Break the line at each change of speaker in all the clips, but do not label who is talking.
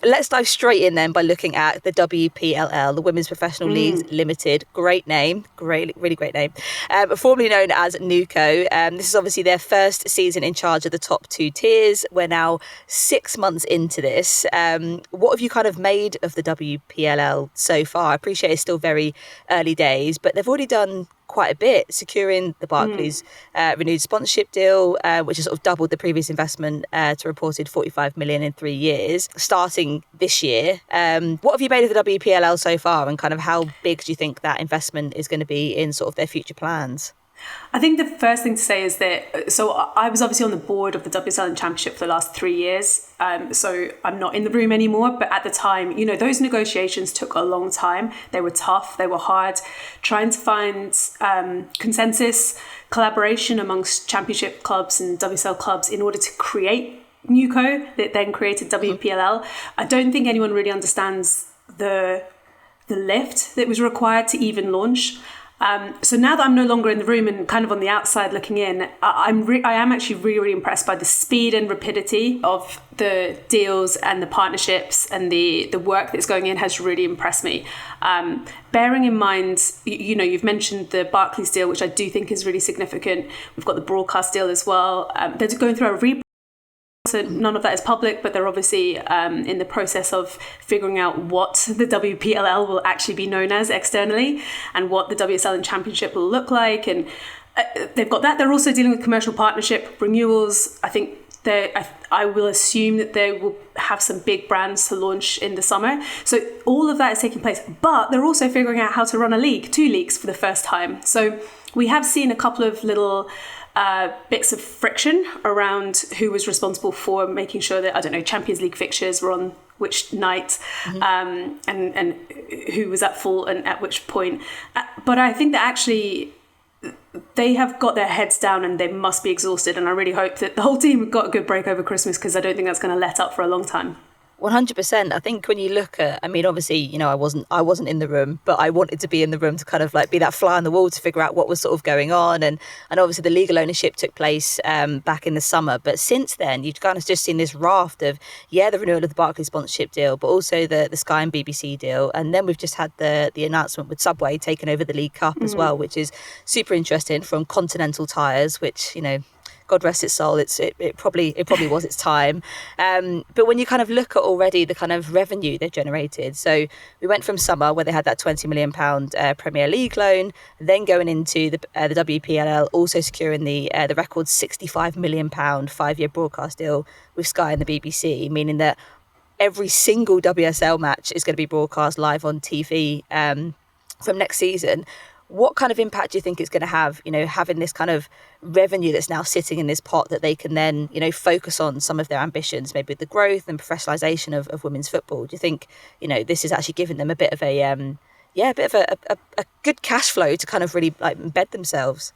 let's dive straight in then by looking at the WPLL, the Women's Professional Leagues Limited. Great name, really great name. Formerly known as NUCO. This is obviously their first season in charge of the top two tiers. We're now 6 months into this. What have you kind of made of the WPLL so far? I appreciate it's still very early days, but they've already done quite a bit, securing the Barclays renewed sponsorship deal, which has sort of doubled the previous investment to reported 45 million in 3 years, starting this year. What have you made of the WPLL so far, and kind of how big do you think that investment is going to be in sort of their future plans?
I think the first thing to say is that, so I was obviously on the board of the WSL Championship for the last 3 years. So I'm not in the room anymore. But at the time, those negotiations took a long time. They were tough. They were hard. Trying to find consensus, collaboration amongst championship clubs and WSL clubs in order to create NUCO that then created WPLL. I don't think anyone really understands the lift that was required to even launch. So now that I'm no longer in the room and kind of on the outside looking in, I am actually really impressed by the speed and rapidity of the deals and the partnerships, and the work that's going in has really impressed me. Bearing in mind, you've mentioned the Barclays deal, which I do think is really significant. We've got the broadcast deal as well. They're going through a rebranding. So none of that is public, but they're obviously in the process of figuring out what the WPLL will actually be known as externally, and what the WSL and Championship will look like. And they've got that. They're also dealing with commercial partnership renewals. I think I will assume that they will have some big brands to launch in the summer. So all of that is taking place. But they're also figuring out how to run two leagues for the first time. So we have seen a couple of little bits of friction around who was responsible for making sure that, Champions League fixtures were on which night, and who was at full and at which point. But I think that actually they have got their heads down and they must be exhausted. And I really hope that the whole team got a good break over Christmas, because I don't think that's going to let up for a long time.
100%. I think when you look at, obviously, I wasn't in the room, but I wanted to be in the room to kind of like be that fly on the wall to figure out what was sort of going on. And obviously the legal ownership took place back in the summer. But since then, you've kind of just seen this raft of, the renewal of the Barclays sponsorship deal, but also the Sky and BBC deal. And then we've just had the announcement with Subway taking over the League Cup as well, which is super interesting, from Continental Tires, which, God rest its soul, it probably was its time. But when you kind of look at already the kind of revenue they've generated, so we went from summer where they had that £20 million Premier League loan, then going into the WPLL, also securing the record £65 million 5-year broadcast deal with Sky and the BBC, meaning that every single WSL match is going to be broadcast live on TV from next season. What kind of impact do you think it's going to have, having this kind of revenue that's now sitting in this pot that they can then, focus on some of their ambitions, maybe with the growth and professionalisation of women's football? Do you think, this is actually giving them a bit of a good cash flow to kind of really like embed themselves?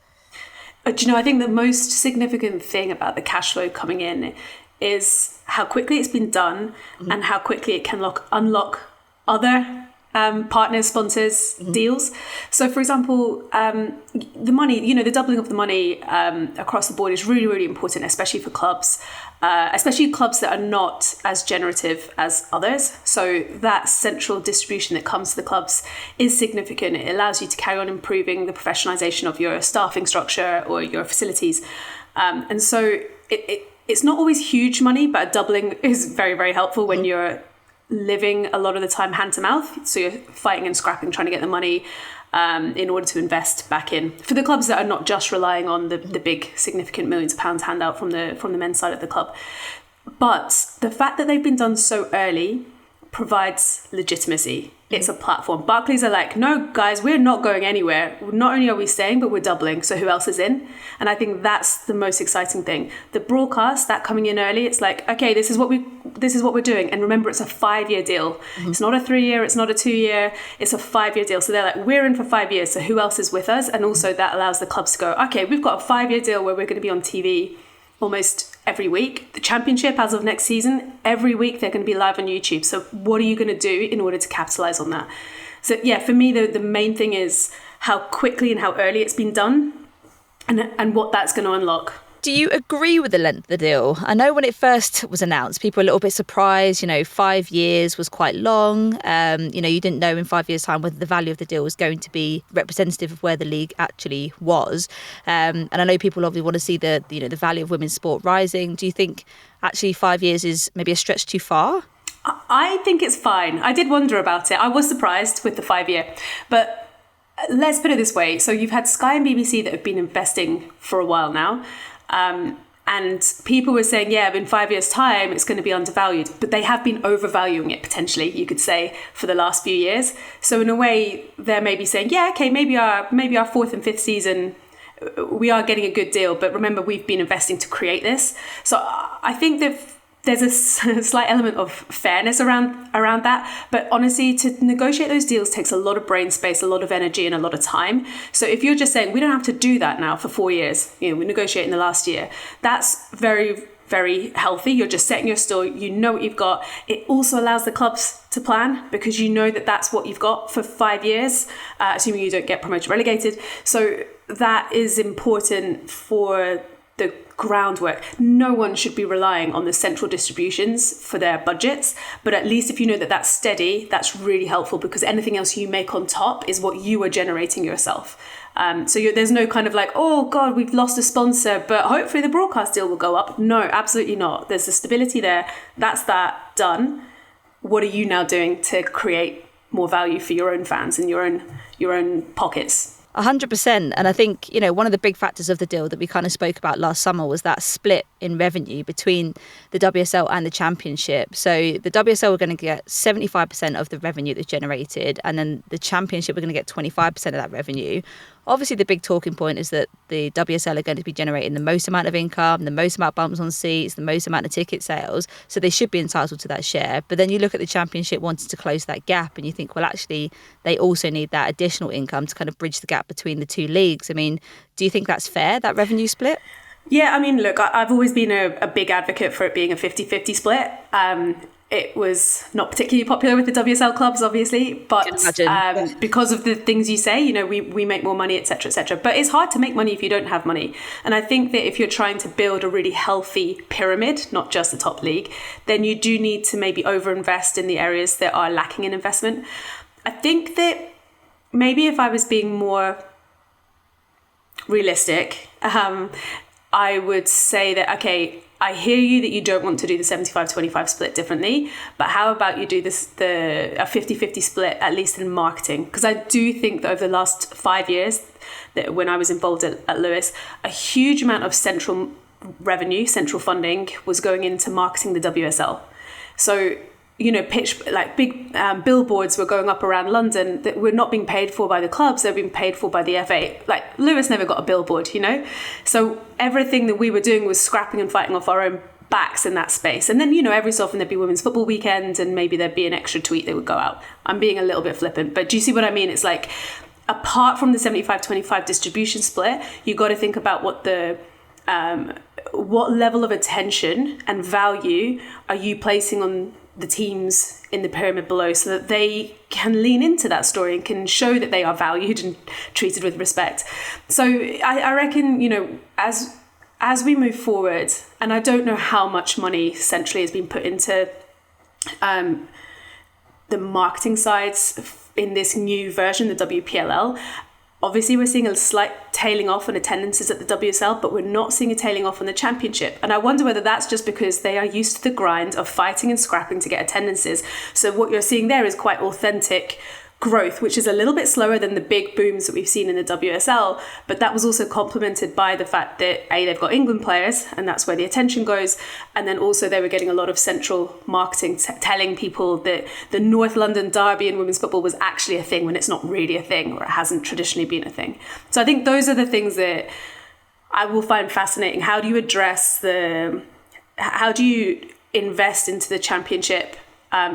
I think the most significant thing about the cash flow coming in is how quickly it's been done, and how quickly it can unlock other partners, sponsors, deals. So for example, the money, the doubling of the money across the board is really important, especially for clubs, especially clubs that are not as generative as others. So that central distribution that comes to the clubs is significant. It allows you to carry on improving the professionalization of your staffing structure or your facilities. And so it's not always huge money, but a doubling is very helpful when you're living a lot of the time hand to mouth. So you're fighting and scrapping, trying to get the money in order to invest back in. For the clubs that are not just relying on the big significant millions of pounds handout from the men's side of the club. But the fact that they've been done so early provides legitimacy. It's a platform. Barclays are like, no, guys, we're not going anywhere. Not only are we staying, but we're doubling. So who else is in? And I think that's the most exciting thing. The broadcast, that coming in early, it's like, okay, this is what we're doing. And remember, it's a 5-year deal. It's not a 3-year, it's not a 2-year, it's a 5-year deal. So they're like, we're in for 5 years. So who else is with us? And also that allows the clubs to go, okay, we've got a 5-year deal where we're going to be on TV almost every week. The Championship, as of next season, every week they're going to be live on YouTube. So what are you going to do in order to capitalize on that? So yeah, for me, the main thing is how quickly and how early it's been done, and what that's going to unlock.
Do you agree with the length of the deal? I know when it first was announced, people were a little bit surprised. 5 years was quite long. You didn't know in 5 years' time whether the value of the deal was going to be representative of where the league actually was. And I know people obviously want to see the value of women's sport rising. Do you think actually 5 years is maybe a stretch too far?
I think it's fine. I did wonder about it. I was surprised with the 5 year, but let's put it this way. So you've had Sky and BBC that have been investing for a while now. And people were saying, yeah, in 5 years' time, it's going to be undervalued. But they have been overvaluing it, potentially, you could say, for the last few years. So in a way, they're maybe saying, yeah, okay, maybe our fourth and fifth season, we are getting a good deal. But remember, we've been investing to create this. So I think that there's a slight element of fairness around that. But honestly, to negotiate those deals takes a lot of brain space, a lot of energy, and a lot of time. So if you're just saying, we don't have to do that now for 4 years, we negotiate in the last year, that's very, very healthy. You're just setting your stall, you know what you've got. It also allows the clubs to plan because you know that that's what you've got for 5 years, assuming you don't get promoted, relegated. So that is important for the groundwork. No one should be relying on the central distributions for their budgets, but at least if you know that that's steady, that's really helpful because anything else you make on top is what you are generating yourself. So there's no kind of like, oh God, we've lost a sponsor, but hopefully the broadcast deal will go up. No, absolutely not. There's the stability there. That's that done. What are you now doing to create more value for your own fans and your own pockets?
100%. And I think, one of the big factors of the deal that we kind of spoke about last summer was that split in revenue between the WSL and the Championship. So the WSL were going to get 75% of the revenue that's generated, and then the Championship were going to get 25% of that revenue. Obviously, the big talking point is that the WSL are going to be generating the most amount of income, the most amount of bumps on seats, the most amount of ticket sales. So they should be entitled to that share. But then you look at the Championship wanting to close that gap and you think, well, actually, they also need that additional income to kind of bridge the gap between the two leagues. I mean, do you think that's fair, that revenue split?
Yeah, I mean, look, I've always been a big advocate for it being a 50-50 split. It was not particularly popular with the WSL clubs, obviously, but because of the things you say, we make more money, et cetera, et cetera. But it's hard to make money if you don't have money. And I think that if you're trying to build a really healthy pyramid, not just the top league, then you do need to maybe overinvest in the areas that are lacking in investment. I think that maybe if I was being more realistic, I would say that, okay, I hear you that you don't want to do the 75-25 split differently, but how about you do a 50-50 split, at least in marketing? Because I do think that over the last 5 years, that when I was involved at Lewes, a huge amount of central revenue, central funding was going into marketing the WSL. So, pitch like big billboards were going up around London that were not being paid for by the clubs, they're being paid for by the FA. Like Lewes never got a billboard, So everything that we were doing was scrapping and fighting off our own backs in that space. And then, every so often there'd be women's football weekend and maybe there'd be an extra tweet that would go out. I'm being a little bit flippant, but do you see what I mean? It's like, apart from the 75-25 distribution split, you got to think about what level of attention and value are you placing on the teams in the pyramid below so that they can lean into that story and can show that they are valued and treated with respect. So I reckon, as we move forward, and I don't know how much money centrally has been put into the marketing sides in this new version, the WPLL. Obviously, we're seeing a slight tailing off on attendances at the WSL, but we're not seeing a tailing off on the Championship. And I wonder whether that's just because they are used to the grind of fighting and scrapping to get attendances. So what you're seeing there is quite authentic growth, which is a little bit slower than the big booms that we've seen in the WSL. But that was also complemented by the fact that they've got England players, and that's where the attention goes. And then also they were getting a lot of central marketing telling people that the North London derby in women's football was actually a thing when it's not really a thing, or it hasn't traditionally been a thing. So I think those are the things that I will find fascinating. How do you how do you invest into the Championship?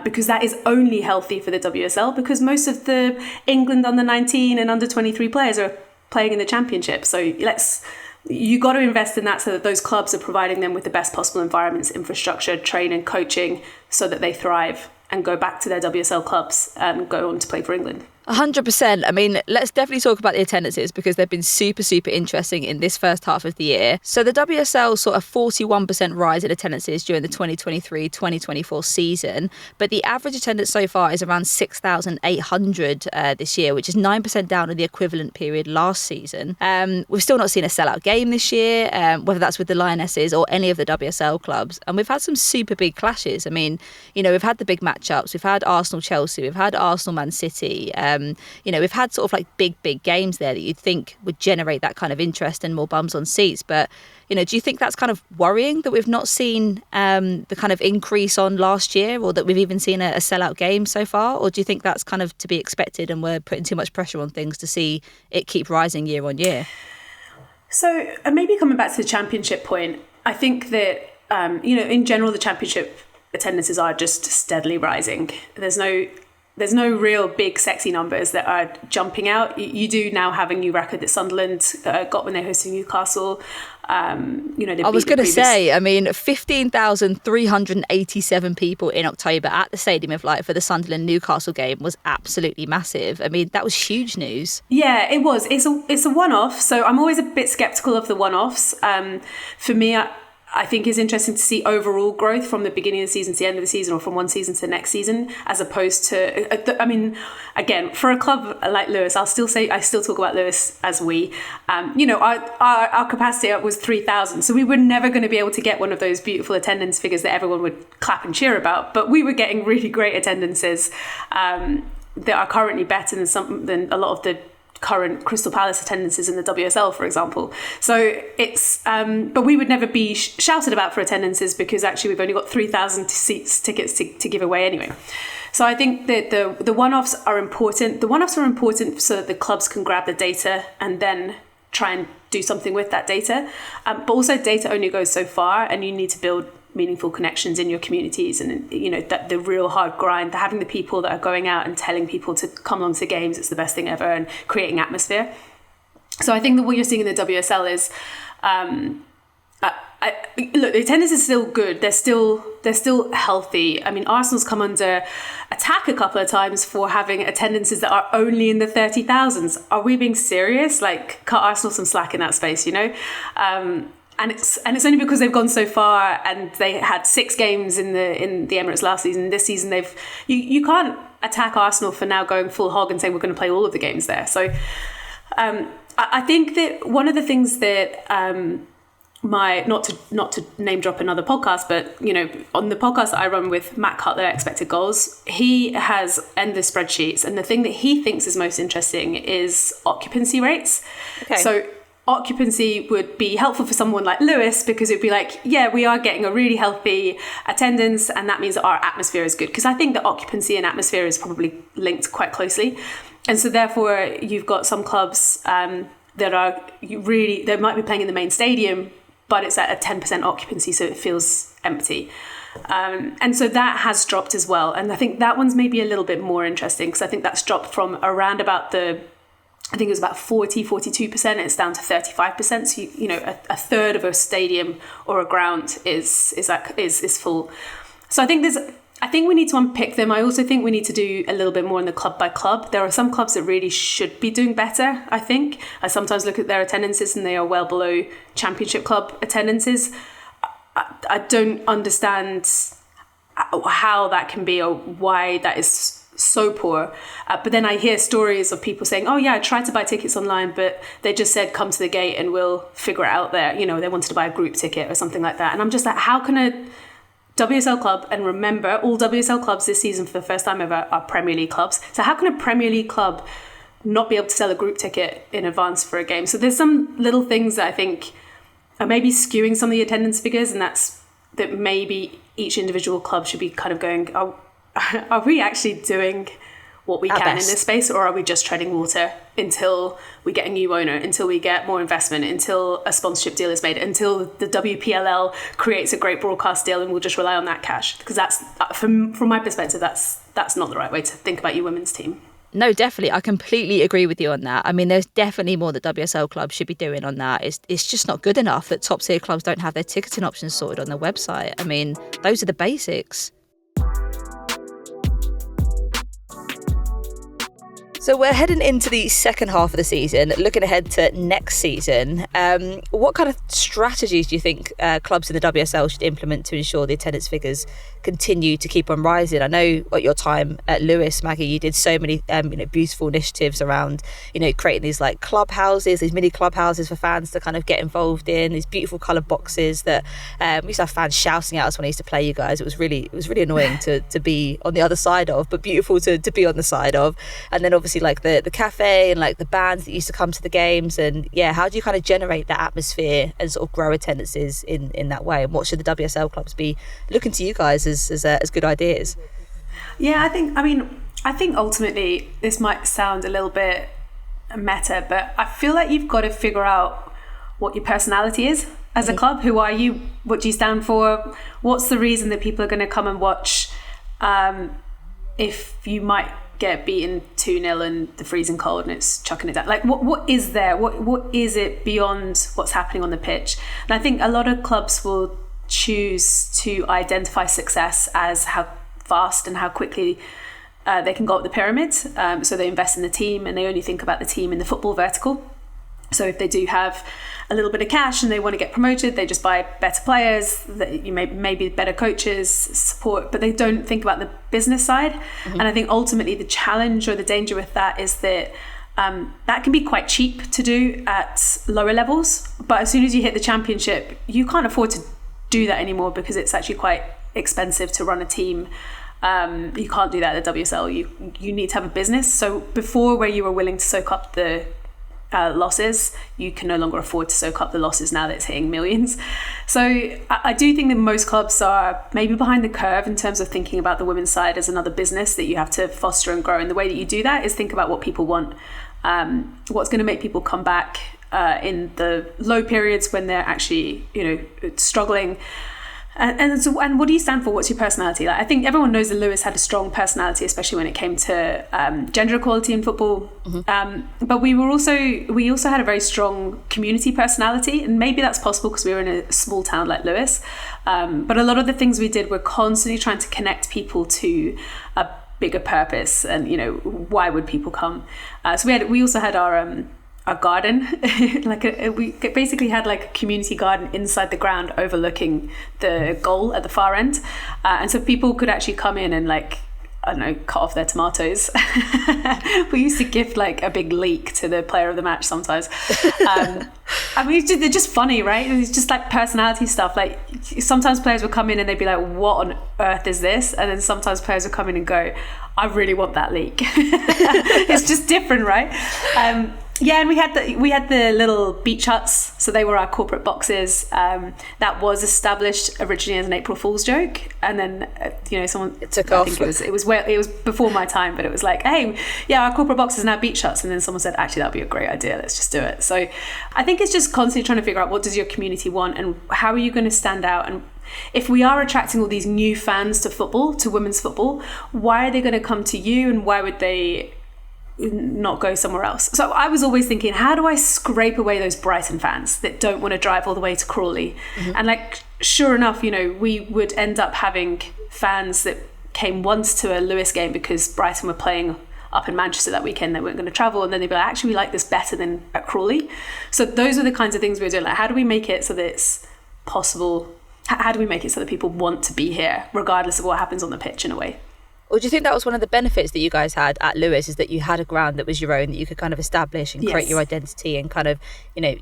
Because that is only healthy for the WSL, because most of the England under 19 and under 23 players are playing in the Championship. So you got to invest in that so that those clubs are providing them with the best possible environments, infrastructure, training, coaching, so that they thrive and go back to their WSL clubs and go on to play for England.
100%. I mean, let's definitely talk about the attendances because they've been super, super interesting in this first half of the year. So the WSL saw a 41% rise in attendances during the 2023-2024 season, but the average attendance so far is around 6,800 this year, which is 9% down on the equivalent period last season. We've still not seen a sellout game this year, whether that's with the Lionesses or any of the WSL clubs. And we've had some super big clashes. I mean, you know, we've had the big matchups. We've had Arsenal-Chelsea. We've had Arsenal-Man City. You know, we've had sort of like big games there that you'd think would generate that kind of interest and more bums on seats. But, you know, do you think that's kind of worrying that we've not seen the kind of increase on last year, or that we've even seen a sellout game so far? Or do you think that's kind of to be expected and we're putting too much pressure on things to see it keep rising year on year?
So maybe coming back to the championship point, I think that, you know, in general, the championship attendances are just steadily rising. There's no real big sexy numbers that are jumping out. You do now have a new record that Sunderland got when they hosted Newcastle. You know,
I was going to say, I mean, 15,387 people in October at the Stadium of Light for the Sunderland-Newcastle game was absolutely massive. I mean, that was huge news.
Yeah, it was. It's a one-off, so I'm always a bit sceptical of the one-offs. For me, I think it's interesting to see overall growth from the beginning of the season to the end of the season, or from one season to the next season, as opposed to, I mean, again, for a club like Lewes, I still talk about Lewes as we, you know, our capacity was 3,000. So we were never going to be able to get one of those beautiful attendance figures that everyone would clap and cheer about. But we were getting really great attendances that are currently better than a lot of the current Crystal Palace attendances in the WSL, for example. So it's, but we would never be shouted about for attendances because actually we've only got 3,000 tickets to give away anyway. So I think that the one-offs are important. The one-offs are important so that the clubs can grab the data and then try and do something with that data. But also data only goes so far, and you need to build meaningful connections in your communities, and you know that the real hard grind, having the people that are going out and telling people to come along to games, it's the best thing ever, and creating atmosphere. So I think that what you're seeing in the WSL is look, the attendance is still good. They're still healthy. I mean, Arsenal's come under attack a couple of times for having attendances that are only in the 30,000s. Are we being serious? Like, cut Arsenal some slack in that space, you know? And it's only because they've gone so far, and they had 6 games in the Emirates last season. This season you can't attack Arsenal for now going full hog and say we're going to play all of the games there. So I think that one of the things that not to name drop another podcast, but you know, on the podcast that I run with Matt Cutler, Expected Goals, he has endless spreadsheets, and the thing that he thinks is most interesting is occupancy rates. Okay. So occupancy would be helpful for someone like Lewes because it'd be like, yeah, we are getting a really healthy attendance, and that means that our atmosphere is good. Because I think that occupancy and atmosphere is probably linked quite closely. And so therefore you've got some clubs that are really, they might be playing in the main stadium, but it's at a 10% occupancy, so it feels empty. And so that has dropped as well. And I think that one's maybe a little bit more interesting, because I think that's dropped from around about I think it was about 42%. It's down to 35%. So you know, a third of a stadium or a ground is full. So I think we need to unpick them. I also think we need to do a little bit more in the club by club. There are some clubs that really should be doing better, I think. I sometimes look at their attendances and they are well below championship club attendances. I don't understand how that can be, or why that is so poor. But then I hear stories of people saying, oh yeah, I tried to buy tickets online, but they just said come to the gate and we'll figure it out there. You know, they wanted to buy a group ticket or something like that. And I'm just like, how can a WSL club, and remember, all WSL clubs this season for the first time ever are Premier League clubs. So how can a Premier League club not be able to sell a group ticket in advance for a game? So there's some little things that I think are maybe skewing some of the attendance figures, and that maybe each individual club should be kind of going, are we actually doing what we can in this space, or are we just treading water until we get a new owner, until we get more investment, until a sponsorship deal is made, until the WPLL creates a great broadcast deal, and we'll just rely on that cash? Because that's, from my perspective, that's not the right way to think about your women's team.
No, definitely. I completely agree with you on that. I mean, there's definitely more that WSL clubs should be doing on that. It's just not good enough that top tier clubs don't have their ticketing options sorted on their website. I mean, those are the basics. So we're heading into the second half of the season, looking ahead to next season. What kind of strategies do you think clubs in the WSL should implement to ensure the attendance figures continue to keep on rising? I know at your time at Lewes, Maggie, you did so many beautiful initiatives around creating these like clubhouses, these mini clubhouses for fans to kind of get involved in, these beautiful coloured boxes that we used to have fans shouting at us when I used to play you guys. It was really annoying to be on the other side of, but beautiful to be on the side of. And then obviously like the cafe and like the bands that used to come to the games, and how do you kind of generate that atmosphere and sort of grow attendances in that way? And what should the WSL clubs be looking to you guys as good ideas?
Yeah, I think ultimately this might sound a little bit meta, but I feel like you've got to figure out what your personality is as a club. Who are you? What do you stand for? What's the reason that people are going to come and watch if you might get beaten 2-0 in the freezing cold and it's chucking it down? Like what is there? What is it beyond what's happening on the pitch? And I think a lot of clubs will choose to identify success as how fast and how quickly they can go up the pyramid. So they invest in the team and they only think about the team in the football vertical. So if they do have a little bit of cash and they want to get promoted, they just buy better players, maybe better coaches, support, but they don't think about the business side. And I think ultimately the challenge or the danger with that is that that can be quite cheap to do at lower levels. But as soon as you hit the championship, you can't afford to do that anymore because it's actually quite expensive to run a team. You can't do that at the WSL. You need to have a business. So before, where you were willing to soak up the losses, you can no longer afford to soak up the losses now that it's hitting millions. So I do think that most clubs are maybe behind the curve in terms of thinking about the women's side as another business that you have to foster and grow. And the way that you do that is think about what people want, what's going to make people come back in the low periods when they're actually struggling. And what do you stand for? What's your personality? Like, I think everyone knows that Lewes had a strong personality, especially when it came to gender equality in football. But we also had a very strong community personality, and maybe that's possible because we were in a small town like Lewes. But a lot of the things we did were constantly trying to connect people to a bigger purpose, and why would people come? So we also had our garden, we basically had like a community garden inside the ground overlooking the goal at the far end, and so people could actually come in and cut off their tomatoes. We used to gift like a big leek to the player of the match sometimes. They're just funny, right? It's just like personality stuff. Like sometimes players would come in and they'd be like, what on earth is this? And then sometimes players would come in and go, I really want that leek. It's just different, right? And we had the little beach huts, so they were our corporate boxes. That was established originally as an April Fool's joke, and then someone
it took off.
I think it was before my time, but it was like, hey, our corporate boxes are now beach huts, and then someone said, actually, that'd be a great idea. Let's just do it. So I think it's just constantly trying to figure out what does your community want, and how are you going to stand out. And if we are attracting all these new fans to football, to women's football, why are they going to come to you, and why would they not go somewhere else? So I was always thinking, how do I scrape away those Brighton fans that don't want to drive all the way to Crawley? And sure enough, we would end up having fans that came once to a Lewes game because Brighton were playing up in Manchester that weekend. They weren't going to travel, and then they'd be like, actually, we like this better than at Crawley. So those are the kinds of things we were doing. Like, how do we make it so that it's possible? How do we make it so that people want to be here regardless of what happens on the pitch, in a way?
Or do you think that was one of the benefits that you guys had at Lewes, is that you had a ground that was your own, that you could kind of establish and create your identity and kind of,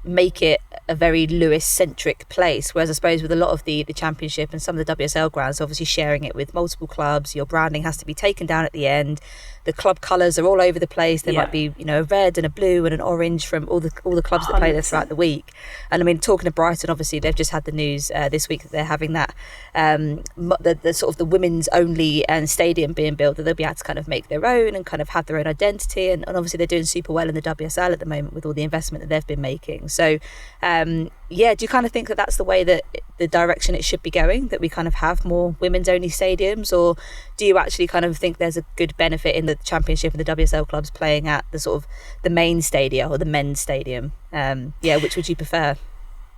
make it a very Lewes-centric place? Whereas I suppose with a lot of the Championship and some of the WSL grounds, obviously sharing it with multiple clubs, your branding has to be taken down at the end. The club colours are all over the place. There might be, a red and a blue and an orange from all the clubs that play there throughout the week. And talking to Brighton, obviously they've just had the news this week that they're having that the sort of the women's only stadium being built, that they'll be able to kind of make their own and kind of have their own identity. And obviously they're doing super well in the WSL at the moment with all the investment that they've been making. So do you kind of think that that's the way that the direction it should be going, that we kind of have more women's only stadiums? Or do you actually kind of think there's a good benefit in the Championship and the WSL clubs playing at the sort of the main stadium or the men's stadium? Which would you prefer?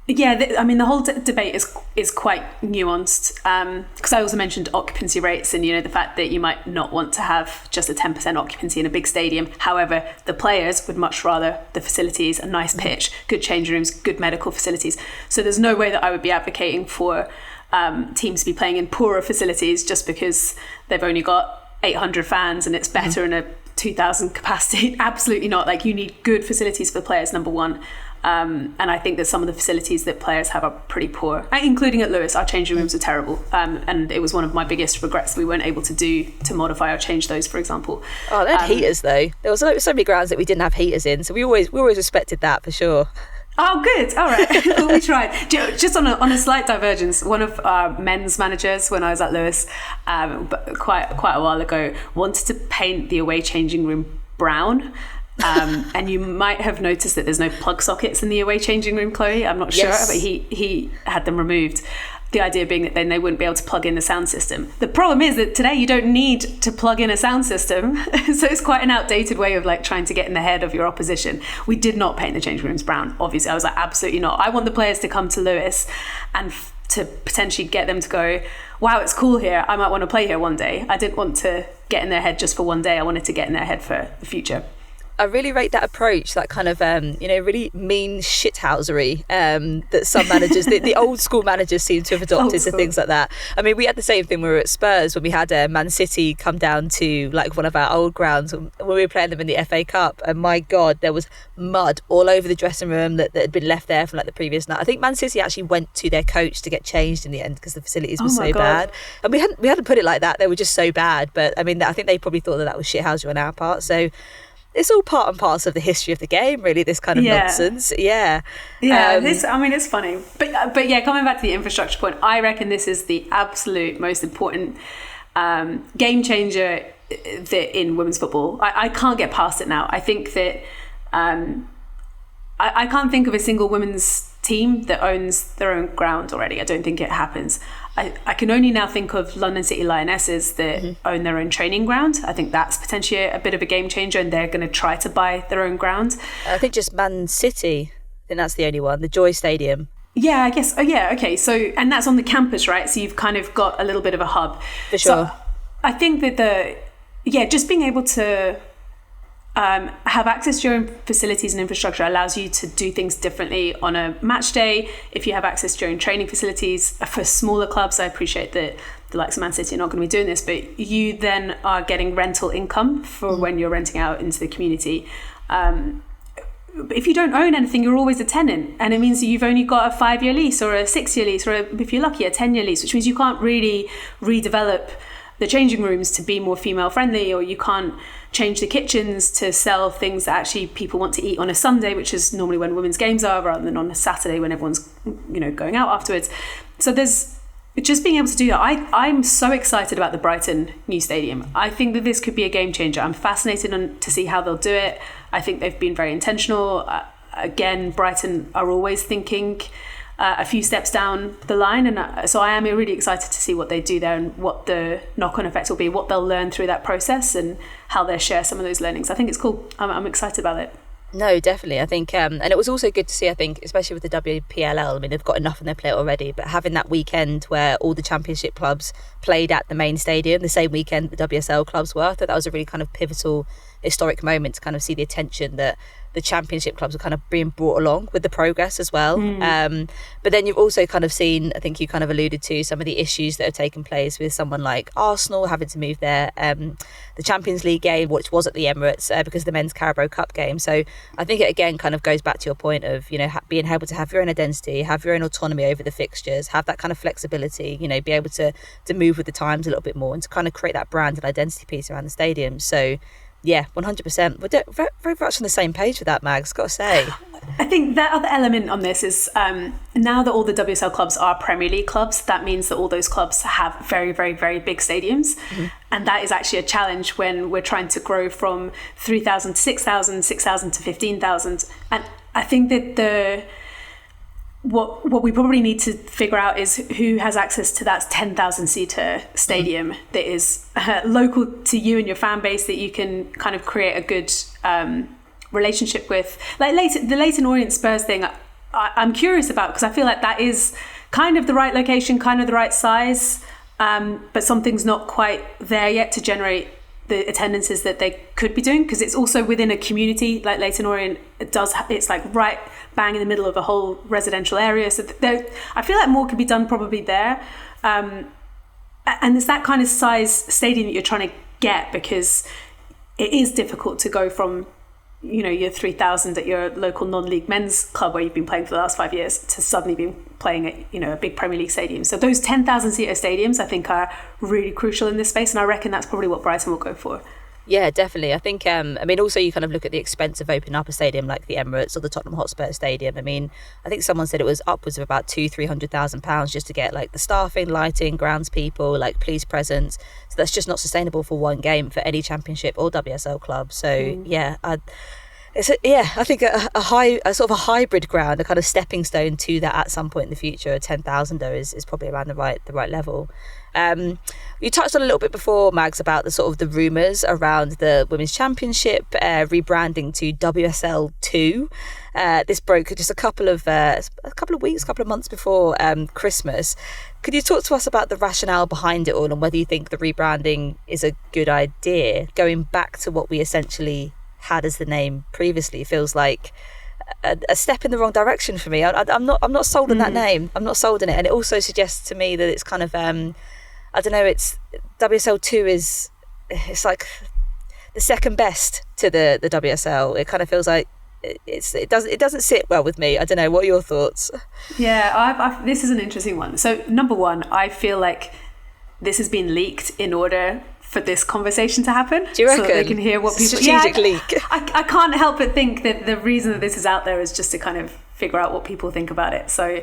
Yeah, I mean, the whole debate is quite nuanced, because I also mentioned occupancy rates and, the fact that you might not want to have just a 10% occupancy in a big stadium. However, the players would much rather the facilities, a nice pitch, good change rooms, good medical facilities. So there's no way that I would be advocating for teams to be playing in poorer facilities just because they've only got 800 fans and it's better in a 2,000 capacity. Absolutely not. Like, you need good facilities for players, number one. And I think that some of the facilities that players have are pretty poor, including at Lewes. Our changing rooms are terrible. And it was one of my biggest regrets that we weren't able to modify or change those, for example.
Oh, they had heaters though. There was so many grounds that we didn't have heaters in. So we always respected that for sure.
Oh, good. All right. We tried. Just on a slight divergence, one of our men's managers when I was at Lewes, quite a while ago, wanted to paint the away changing room brown. And you might have noticed that there's no plug sockets in the away changing room, Chloe. I'm not sure, but he had them removed. The idea being that then they wouldn't be able to plug in the sound system. The problem is that today you don't need to plug in a sound system. So it's quite an outdated way of like trying to get in the head of your opposition. We did not paint the changing rooms brown. Obviously, I was like, absolutely not. I want the players to come to Lewes and to potentially get them to go, wow, it's cool here. I might want to play here one day. I didn't want to get in their head just for one day. I wanted to get in their head for the future.
I really rate that approach, that kind of, really mean shithousery that some managers, the old school managers seem to have adopted to things like that. I mean, we had the same thing when we were at Spurs when we had Man City come down to like one of our old grounds when we were playing them in the FA Cup. And my God, there was mud all over the dressing room that had been left there from like the previous night. I think Man City actually went to their coach to get changed in the end because the facilities were so bad. And we hadn't put it like that. They were just so bad. But I mean, I think they probably thought that was shithousery on our part. So it's all part and parcel of the history of the game, really, this kind of nonsense. Yeah.
It's funny. But yeah, coming back to the infrastructure point, I reckon this is the absolute most important game changer in women's football. I can't get past it now. I think that I can't think of a single women's team that owns their own ground already. I don't think it happens. I can only now think of London City Lionesses that own their own training ground. I think that's potentially a bit of a game changer, and they're going to try to buy their own ground.
I think just Man City, I think that's the only one, the Joy Stadium.
Yeah, I guess. Oh, yeah, okay. So, and that's on the campus, right? So you've kind of got a little bit of a hub.
For sure.
So I think that just being able to have access to your own facilities and infrastructure allows you to do things differently on a match day. If you have access to your own training facilities for smaller clubs, I appreciate that the likes of Man City are not going to be doing this, but you then are getting rental income for when you're renting out into the community. If you don't own anything, you're always a tenant, and it means that you've only got a 5-year lease or a 6-year lease, or if you're lucky, a 10-year lease, which means you can't really redevelop the changing rooms to be more female friendly, or you can't change the kitchens to sell things that actually people want to eat on a Sunday, which is normally when women's games are, rather than on a Saturday when everyone's going out afterwards. So there's just being able to do that. I'm so excited about the Brighton new stadium. I think that this could be a game changer. I'm fascinated to see how they'll do it. I think they've been very intentional. Again, Brighton are always thinking a few steps down the line, and so I am really excited to see what they do there and what the knock-on effects will be, what they'll learn through that process, and how they'll share some of those learnings. I think it's cool. I'm excited about it.
No, definitely. I think, and it was also good to see, I think, especially with the WPLL, I mean, they've got enough on their plate already, but having that weekend where all the championship clubs played at the main stadium, the same weekend the WSL clubs were, I thought that was a really kind of pivotal, historic moment to kind of see the attention that the championship clubs were kind of being brought along with the progress as well. But then you've also kind of seen, I think you kind of alluded to some of the issues that have taken place with someone like Arsenal having to move their the Champions League game, which was at the Emirates, because of the Men's Carabao Cup game. So I think it again kind of goes back to your point of, being able to have your own identity, have your own autonomy over the fixtures, have that kind of flexibility, be able to move with the times a little bit more, and to kind of create that brand and identity piece around the stadium. So yeah, 100%. We're very, very much on the same page with that, Mags, got to say.
I think that other element on this is now that all the WSL clubs are Premier League clubs, that means that all those clubs have very, very, very big stadiums. And that is actually a challenge when we're trying to grow from 3,000 to 6,000, 6,000 to 15,000. And I think that what we probably need to figure out is who has access to that 10,000 seater stadium that is local to you and your fan base, that you can kind of create a good relationship with. Like the Leighton Orient Spurs thing, I'm curious about, because I feel like that is kind of the right location, kind of the right size, but something's not quite there yet to generate the attendances that they could be doing, because it's also within a community like Leyton Orient. It's like right bang in the middle of a whole residential area, so I feel like more could be done probably there, and it's that kind of size stadium that you're trying to get, because it is difficult to go from, you know, your 3,000 at your local non-league men's club where you've been playing for the last 5 years to suddenly being playing at, you know, a big Premier League stadium. So those 10,000 seater stadiums, I think, are really crucial in this space, and I reckon that's probably what Brighton will go for.
Yeah, definitely. I think, I mean, also you kind of look at the expense of opening up a stadium like the Emirates or the Tottenham Hotspur Stadium. I mean, I think someone said it was upwards of about £200,000-300,000 just to get like the staffing, lighting, grounds people, like police presence. So that's just not sustainable for one game for any Championship or WSL club. So yeah, I think a sort of a hybrid ground, a kind of stepping stone to that at some point in the future. A 10,000er is probably around the right level. You touched on a little bit before, Mags, about the sort of the rumours around the Women's Championship rebranding to WSL 2. This broke just a couple of months before Christmas. Could you talk to us about the rationale behind it all and whether you think the rebranding is a good idea? Going back to what we essentially had as the name previously feels like a step in the wrong direction for me. I'm not sold on that name. I'm not sold on it, and it also suggests to me that it's kind of I don't know. It's WSL2 it's like the second best to the WSL. It kind of feels like it doesn't sit well with me. I don't know. What are your thoughts?
Yeah, this is an interesting one. So number one, I feel like this has been leaked in order for this conversation to happen.
Do you reckon?
So that they can hear what people...
Strategic leak.
I can't help but think that the reason that this is out there is just to kind of figure out what people think about it. So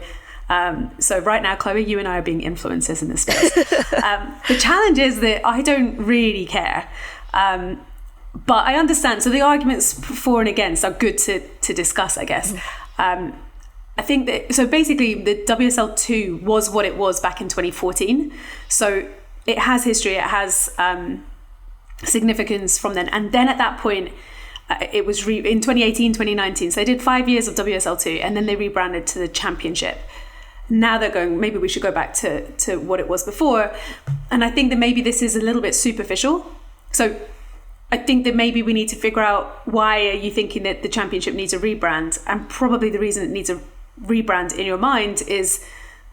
right now, Chloe, you and I are being influencers in this space. The challenge is that I don't really care. But I understand. So the arguments for and against are good to discuss, I guess. I think that... So basically, the WSL 2 was what it was back in 2014. So it has history, it has significance from then. And then at that point, it was in 2018, 2019. So they did 5 years of WSL2 and then they rebranded to the Championship. Now they're going, maybe we should go back to what it was before. And I think that maybe this is a little bit superficial. So I think that maybe we need to figure out, why are you thinking that the Championship needs a rebrand? And probably the reason it needs a rebrand in your mind is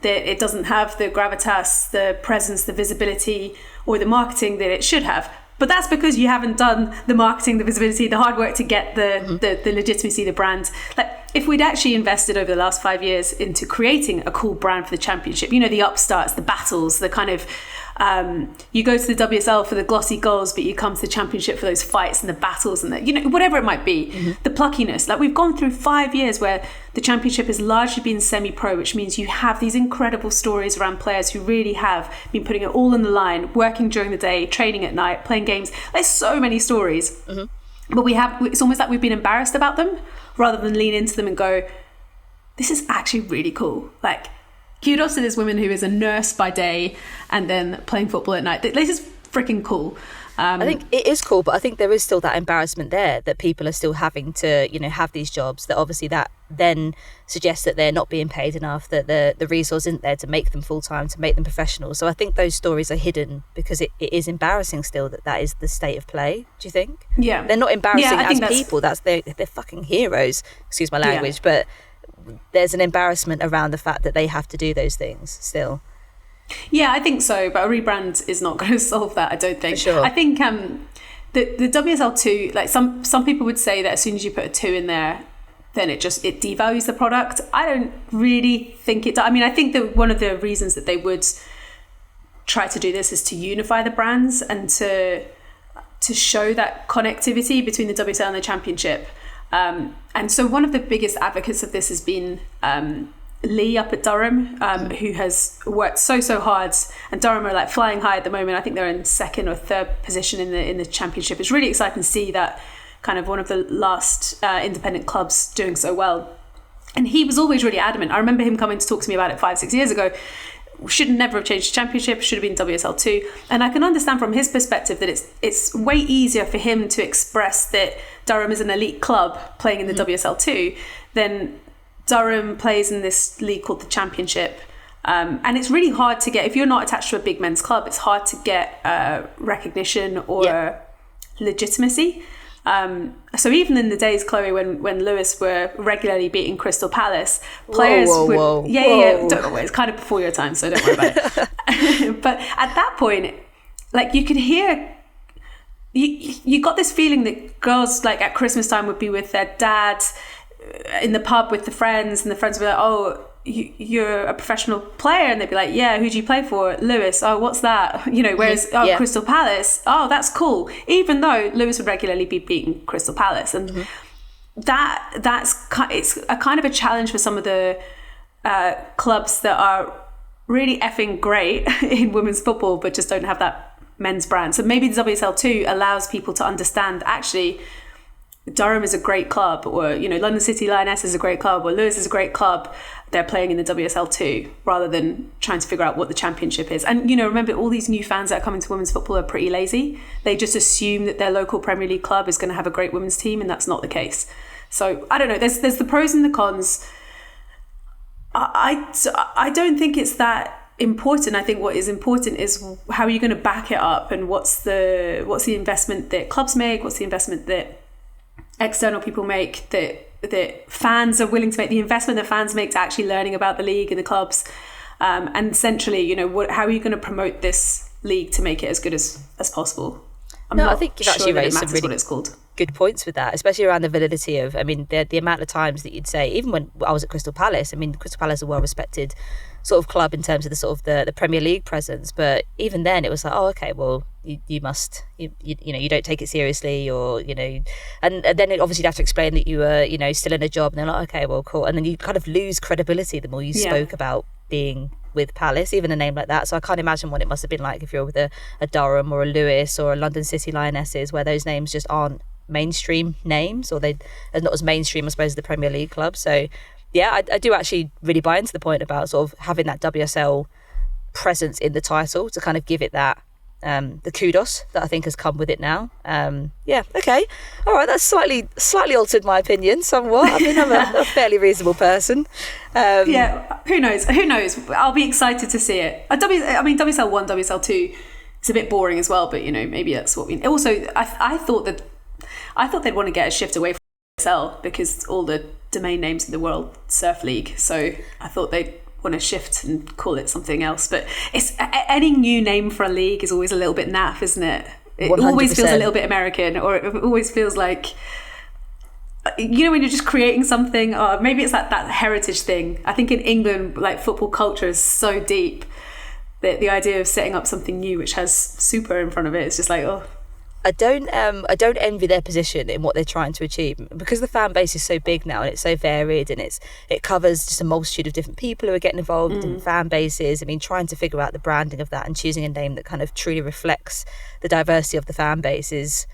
that it doesn't have the gravitas, the presence, the visibility, or the marketing that it should have. But that's because you haven't done the marketing, the visibility, the hard work to get the legitimacy, the brand. Like, if we'd actually invested over the last 5 years into creating a cool brand for the Championship, you know, the upstarts, the battles, the kind of, you go to the WSL for the glossy goals, but you come to the Championship for those fights and the battles and the, you know, whatever it might be, the pluckiness. Like, we've gone through 5 years where the Championship has largely been semi-pro, which means you have these incredible stories around players who really have been putting it all on the line, working during the day, training at night, playing games. There's so many stories, but it's almost like we've been embarrassed about them rather than lean into them and go, this is actually really cool. Like, kudos to this woman who is a nurse by day and then playing football at night. This is freaking cool.
I think it is cool, but I think there is still that embarrassment there that people are still having to, you know, have these jobs, that obviously that then suggests that they're not being paid enough, that the resource isn't there to make them full-time, to make them professional. So I think those stories are hidden because it is embarrassing still that is the state of play. Do you think?
Yeah.
They're not embarrassing as people. They're fucking heroes, excuse my language, but there's an embarrassment around the fact that they have to do those things still.
Yeah, I think so, but a rebrand is not going to solve that, I don't think.
For sure.
I think the WSL2, like some people would say that as soon as you put a 2 in there, then it devalues the product. I don't really think it does. I mean, I think that one of the reasons that they would try to do this is to unify the brands and to show that connectivity between the WSL and the Championship. And so one of the biggest advocates of this has been Lee up at Durham, who has worked so hard, and Durham are like flying high at the moment. I think they're in second or third position in the Championship. It's really exciting to see that kind of one of the last independent clubs doing so well. And he was always really adamant. I remember him coming to talk to me about it 5-6 years ago. Should never have changed the Championship, should have been WSL2. And I can understand from his perspective that it's way easier for him to express that Durham is an elite club playing in the WSL2 than Durham plays in this league called the Championship. And it's really hard to get, if you're not attached to a big men's club, it's hard to get recognition or legitimacy. So even in the days, Chloe, when Lewes were regularly beating Crystal Palace, players would... Yeah. Don't worry, it's kind of before your time, so don't worry about it. But at that point, like, you could hear... You got this feeling that girls, like, at Christmas time would be with their dads in the pub with the friends, and the friends would be like, oh, you're a professional player, and they'd be like, yeah, who do you play for? Lewes. Oh, what's that? You know, whereas Crystal Palace, oh, that's cool, even though Lewes would regularly be beating Crystal Palace. And it's a kind of a challenge for some of the clubs that are really effing great in women's football but just don't have that men's brand. So maybe the WSL2 allows people to understand, actually, Durham is a great club, or, you know, London City Lioness is a great club, or Lewes is a great club. They're playing in the WSL2, rather than trying to figure out what the Championship is. And, you know, remember, all these new fans that are coming to women's football are pretty lazy. They just assume that their local Premier League club is going to have a great women's team, and that's not the case. So I don't know. There's the pros and the cons. I don't think it's that important. I think what is important is how are you going to back it up, and what's the investment that clubs make, what's the investment that external people make, that fans are willing to make, the investment that fans make to actually learning about the league and the clubs, and centrally, you know, how are you going to promote this league to make it as good as possible?
I think you've actually raised some really
what it's called.
Good points with that, especially around the validity of, I mean, the amount of times that you'd say, even when I was at Crystal Palace, I mean, Crystal Palace is a well-respected sort of club in terms of the sort of the Premier League presence, but even then it was like, oh, okay, well, you must, you know, you don't take it seriously, or, you know, and then obviously you'd have to explain that you were, you know, still in a job, and they're like, okay, well, cool, and then you kind of lose credibility the more you spoke about being with Palace, even a name like that. So I can't imagine what it must have been like if you're with a Durham or a Lewes or a London City Lionesses, where those names just aren't mainstream names, or they're not as mainstream, I suppose, as the Premier League club. So yeah, I do actually really buy into the point about sort of having that WSL presence in the title to kind of give it that the kudos that I think has come with it now. Yeah, okay, all right, that's slightly altered my opinion somewhat. I mean, I'm a fairly reasonable person.
Yeah, who knows? I'll be excited to see it. WSL 1, WSL 2, it's a bit boring as well, but, you know, maybe that's what we... Also, I thought they'd want to get a shift away from WSL, because all the domain names in the World Surf League, so I thought they'd want to shift and call it something else. But it's any new name for a league is always a little bit naff, isn't it? It 100%. Always feels a little bit American, or it always feels like, you know, when you're just creating something, or maybe it's that heritage thing. I think in England, like, football culture is so deep that the idea of setting up something new which has super in front of it is just like, oh.
I don't envy their position in what they're trying to achieve, because the fan base is so big now and it's so varied, and it covers just a multitude of different people who are getting involved in fan bases. I mean, trying to figure out the branding of that and choosing a name that kind of truly reflects the diversity of the fan base is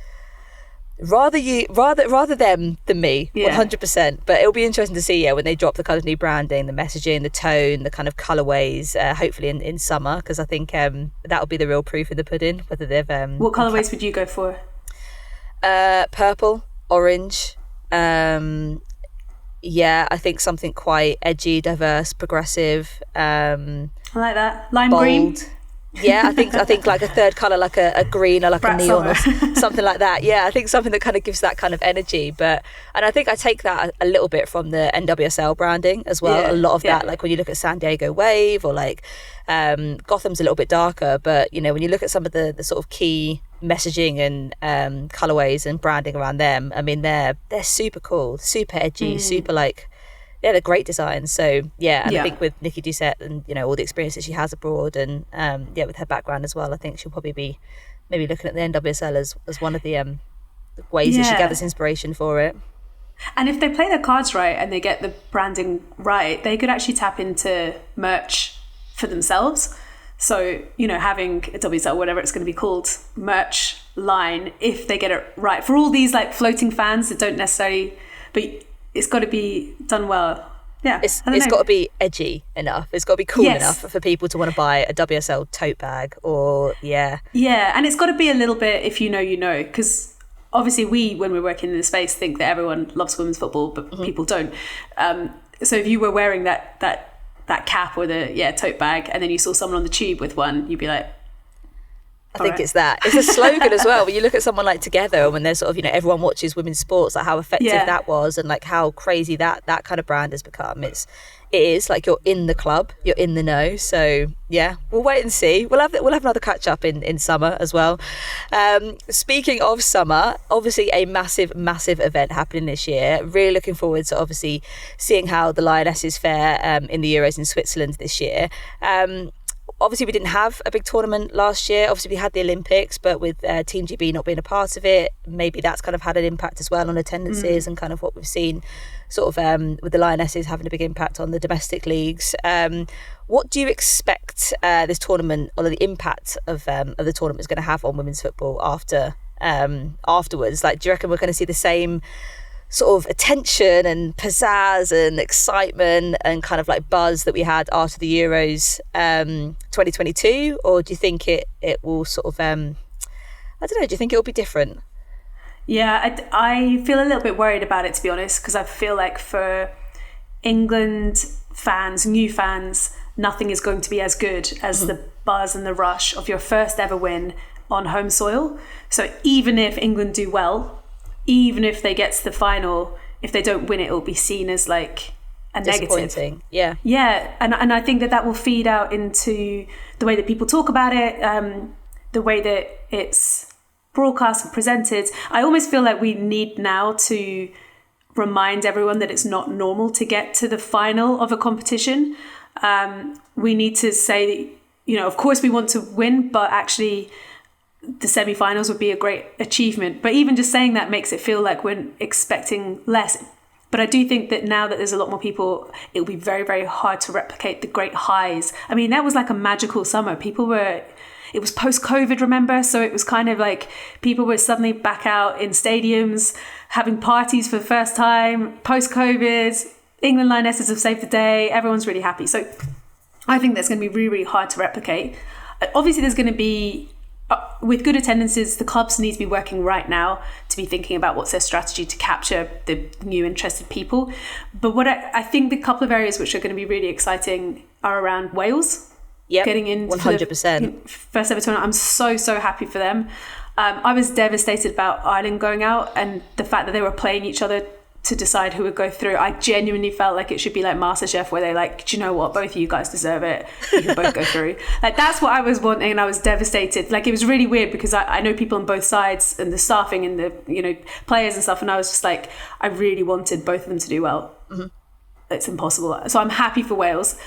rather them than me, 100%. But it'll be interesting to see, when they drop the kind of new branding, the messaging, the tone, the kind of colourways, hopefully in summer, because I think that'll be the real proof of the pudding, whether they've
what colourways would you go for?
Purple, orange, I think something quite edgy, diverse, progressive,
I like that. Lime
bold.
Green.
Yeah, I think like a third colour, like a green or like
Brat
a neon
summer.
or something like that. Yeah, I think something that kind of gives that kind of energy. And I think I take that a little bit from the NWSL branding as well.
Yeah,
a lot of that, like when you look at San Diego Wave, or like Gotham's a little bit darker, but, you know, when you look at some of the sort of key messaging and colourways and branding around them, I mean, they're super cool, super edgy, super like... Yeah, they're great designs. So I think with Nikki Doucette and, you know, all the experiences she has abroad, and with her background as well, I think she'll probably be maybe looking at the NWSL as one of the ways that she gathers inspiration for it.
And if they play their cards right and they get the branding right, they could actually tap into merch for themselves. So, you know, having a WSL, whatever it's going to be called, merch line, if they get it right, for all these like floating fans that don't necessarily, but it's got to be done well. Yeah,
it's got to be edgy enough. It's got to be cool enough for people to want to buy a WSL tote bag, or yeah,
and it's got to be a little bit, if you know, you know, because obviously we, when we're working in the space, think that everyone loves women's football, but people don't. So if you were wearing that cap or the tote bag, and then you saw someone on the tube with one, you'd be like,
I think it's that. It's a slogan as well. When you look at someone like Together, and when there's sort of, everyone watches women's sports, like how effective that was, and like how crazy that kind of brand has become. It is like you're in the club, you're in the know. So yeah, we'll wait and see. We'll have another catch up in summer as well. Speaking of summer, obviously a massive event happening this year. Really looking forward to obviously seeing how the Lionesses fare in the Euros in Switzerland this year. Obviously, we didn't have a big tournament last year. Obviously, we had the Olympics, but with Team GB not being a part of it, maybe that's kind of had an impact as well on attendances and kind of what we've seen sort of with the Lionesses having a big impact on the domestic leagues. What do you expect this tournament, or the impact of the tournament is going to have on women's football afterwards? Like, do you reckon we're going to see the same sort of attention and pizzazz and excitement and kind of like buzz that we had after the Euros 2022, or do you think it will sort of I don't know, do you think it will be different?
I feel a little bit worried about it, to be honest, because I feel like for England fans, new fans, nothing is going to be as good as the buzz and the rush of your first ever win on home soil. So even if England do well, even if they get to the final, if they don't win it, it'll be seen as like a negative. Yeah. And I think that will feed out into the way that people talk about it, the way that it's broadcast and presented. I almost feel like we need now to remind everyone that it's not normal to get to the final of a competition. We need to say that, of course we want to win, but actually the semi-finals would be a great achievement. But even just saying that makes it feel like we're expecting less. But I do think that now that there's a lot more people, it'll be very, very hard to replicate the great highs. I mean, that was like a magical summer. It was post-COVID, remember? So it was kind of like people were suddenly back out in stadiums, having parties for the first time, post-COVID. England Lionesses have saved the day. Everyone's really happy. So I think that's going to be really, really hard to replicate. Obviously, there's going to be, with good attendances, the clubs need to be working right now to be thinking about what's their strategy to capture the new interested people. But what I think the couple of areas which are going to be really exciting are around Wales. Getting in
100%.
First ever tournament. I'm so happy for them. I was devastated about Ireland going out, and the fact that they were playing each other to decide who would go through. I genuinely felt like it should be like MasterChef, where they're like, do you know what, both of you guys deserve it, you can both go through. Like, that's what I was wanting, and I was devastated. Like, it was really weird because I know people on both sides, and the staffing and the players and stuff, and I was just like, I really wanted both of them to do well. It's impossible. So I'm happy for Wales.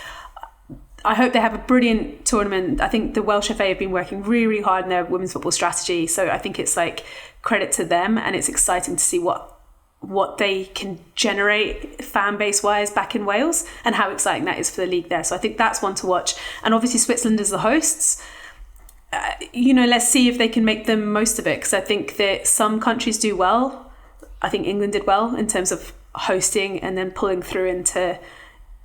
I hope they have a brilliant tournament. I think the Welsh FA have been working really, really hard in their women's football strategy. So I think it's like credit to them, and it's exciting to see what they can generate fan base wise back in Wales, and how exciting that is for the league there. So I think that's one to watch. And obviously Switzerland as the hosts, let's see if they can make the most of it, because I think that some countries do well. I think England did well in terms of hosting and then pulling through into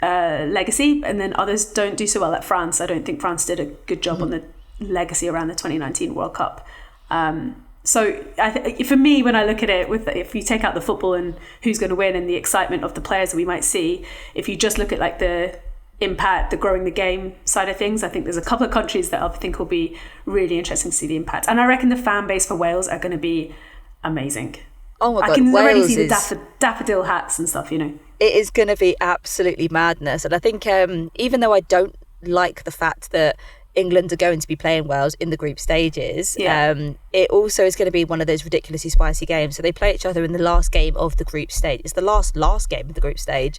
legacy, and then others don't do so well. Like France, I don't think France did a good job on the legacy around the 2019 World Cup. So for me, when I look at it, if you take out the football and who's going to win and the excitement of the players that we might see, if you just look at like the impact, the growing the game side of things, I think there's a couple of countries that I think will be really interesting to see the impact. And I reckon the fan base for Wales are going to be amazing.
Oh my God,
I can
Wales
already see the daffodil hats and stuff,
It is going to be absolutely madness. And I think even though I don't like the fact that England are going to be playing Wales in the group stages, it also is going to be one of those ridiculously spicy games. So they play each other in the last game of the group stage. It's the last game of the group stage.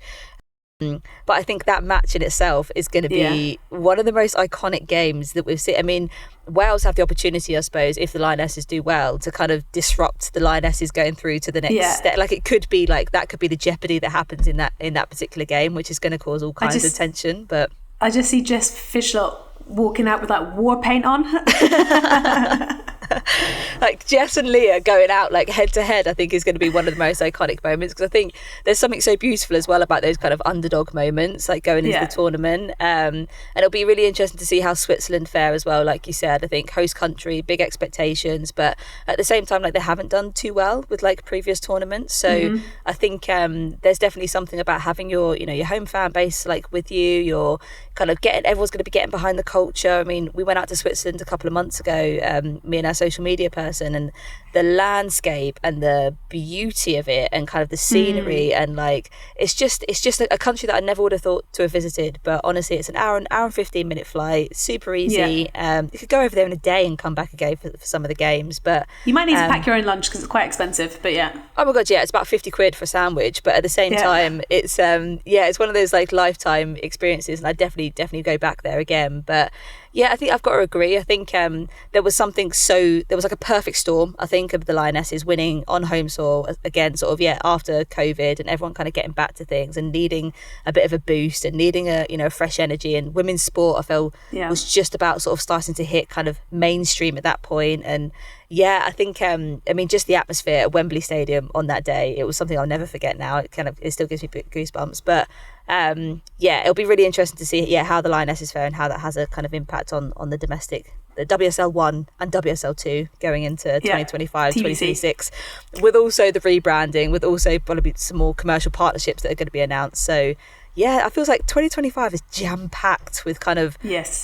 But I think that match in itself is going to be one of the most iconic games that we've seen. I mean, Wales have the opportunity, I suppose, if the Lionesses do well, to kind of disrupt the Lionesses going through to the next step. Like, it could be like that could be the jeopardy that happens in that particular game, which is going to cause all kinds of tension. But
I just see Jess Fishlot walking out with like war paint on.
like Jess and Leah going out like head to head, I think is going to be one of the most iconic moments, because I think there's something so beautiful as well about those kind of underdog moments, like going into the tournament. And it'll be really interesting to see how Switzerland fare as well. Like you said, I think host country, big expectations, but at the same time, like they haven't done too well with like previous tournaments. So I think there's definitely something about having your, you know, your home fan base like with you. You're kind of everyone's going to be getting behind the culture. I mean, we went out to Switzerland a couple of months ago, me and our social media person, and the landscape and the beauty of it and kind of the scenery and like it's just a country that I never would have thought to have visited. But honestly, it's an hour and 15-minute flight, super easy. You could go over there in a day and come back again for some of the games, but
you might need to pack your own lunch because it's quite expensive. But
oh my god, it's about 50 quid for a sandwich, but at the same time it's it's one of those like lifetime experiences, and I definitely go back there again. But yeah, I think I've got to agree. I think there was like a perfect storm, I think, of the Lionesses winning on home soil again, sort of, after COVID and everyone kind of getting back to things and needing a bit of a boost and needing a fresh energy. And women's sport, I felt, was just about sort of starting to hit kind of mainstream at that point. And I think, just the atmosphere at Wembley Stadium on that day, it was something I'll never forget now. It still gives me goosebumps. But it'll be really interesting to see how the Lionesses fare and how that has a kind of impact on the domestic, the WSL 1 and WSL 2 going into 2025, 2026, with also the rebranding, with also probably some more commercial partnerships that are going to be announced. So I feel like 2025 is jam-packed with kind of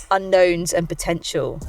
unknowns and potential.